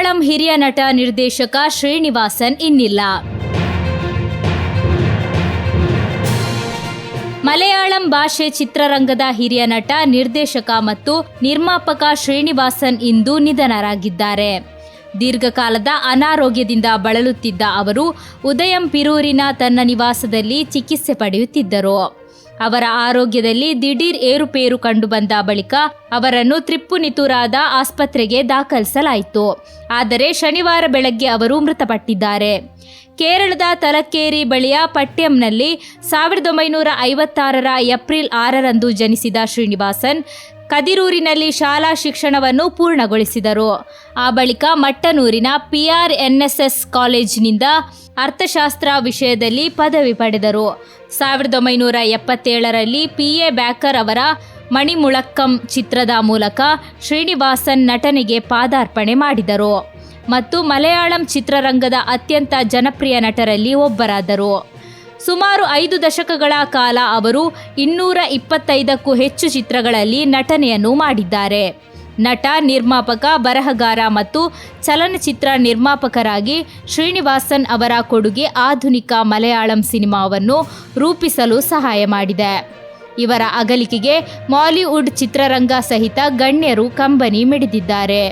ಮಲಯಾಳಂ ಹಿರಿಯ ನಟ ನಿರ್ದೇಶಕ ಶ್ರೀನಿವಾಸನ್ ಇನ್ನಿಲ್ಲ. ಮಲಯಾಳಂ ಭಾಷೆ ಚಿತ್ರರಂಗದ ಹಿರಿಯ ನಟ, ನಿರ್ದೇಶಕ ಮತ್ತು ನಿರ್ಮಾಪಕ ಶ್ರೀನಿವಾಸನ್ ಇಂದು ನಿಧನರಾಗಿದ್ದಾರೆ. ದೀರ್ಘಕಾಲದ ಅನಾರೋಗ್ಯದಿಂದ ಬಳಲುತ್ತಿದ್ದ ಅವರು ಉದಯಂಪೇರೂರಿನ ತನ್ನ ನಿವಾಸದಲ್ಲಿ ಚಿಕಿತ್ಸೆ ಪಡೆಯುತ್ತಿದ್ದರು. ಅವರ ಆರೋಗ್ಯದಲ್ಲಿ ದಿಢೀರ್ ಏರುಪೇರು ಕಂಡುಬಂದ ಬಳಿಕ ಅವರನ್ನು ತ್ರಿಪ್ಪುನಿತುರಾದ ಆಸ್ಪತ್ರೆಗೆ ದಾಖಲಿಸಲಾಯಿತು. ಆದರೆ ಶನಿವಾರ ಬೆಳಗ್ಗೆ ಅವರು ಮೃತಪಟ್ಟಿದ್ದಾರೆ. ಕೇರಳದ ತಲಕ್ಕೇರಿ ಬಳಿಯ ಪಟ್ಯಂನಲ್ಲಿ 1956ರ ಏಪ್ರಿಲ್ 6ರಂದು ಜನಿಸಿದ ಶ್ರೀನಿವಾಸನ್ ಕದಿರೂರಿನಲ್ಲಿ ಶಾಲಾ ಶಿಕ್ಷಣವನ್ನು ಪೂರ್ಣಗೊಳಿಸಿದರು. ಆ ಬಳಿಕ ಮಟ್ಟನೂರಿನ PRNSS ಕಾಲೇಜಿನಿಂದ ಅರ್ಥಶಾಸ್ತ್ರ ವಿಷಯದಲ್ಲಿ ಪದವಿ ಪಡೆದರು. 1977ರಲ್ಲಿ PA ಬ್ಯಾಕರ್ ಅವರ ಮಣಿಮುಳಕ್ಕಂ ಚಿತ್ರದ ಮೂಲಕ ಶ್ರೀನಿವಾಸನ್ ನಟನೆಗೆ ಪಾದಾರ್ಪಣೆ ಮಾಡಿದರು ಮತ್ತು ಮಲಯಾಳಂ ಚಿತ್ರರಂಗದ ಅತ್ಯಂತ ಜನಪ್ರಿಯ ನಟರಲ್ಲಿ ಒಬ್ಬರಾದರು. ಸುಮಾರು 5 ದಶಕಗಳ ಕಾಲ ಅವರು 225ಕ್ಕೂ ಹೆಚ್ಚು ಚಿತ್ರಗಳಲ್ಲಿ ನಟನೆಯನ್ನು ಮಾಡಿದ್ದಾರೆ. ನಟ, ನಿರ್ಮಾಪಕ, ಬರಹಗಾರ ಮತ್ತು ಚಲನಚಿತ್ರ ನಿರ್ಮಾಪಕರಾಗಿ ಶ್ರೀನಿವಾಸನ್ ಅವರ ಕೊಡುಗೆ ಆಧುನಿಕ ಮಲಯಾಳಂ ಸಿನಿಮಾವನ್ನು ರೂಪಿಸಲು ಸಹಾಯ ಮಾಡಿದೆ. ಇವರ ಅಗಲಿಕೆಗೆ ಮಾಲಿವುಡ್ ಚಿತ್ರರಂಗ ಸಹಿತ ಗಣ್ಯರು ಕಂಬನಿ ಮಿಡಿದಿದ್ದಾರೆ.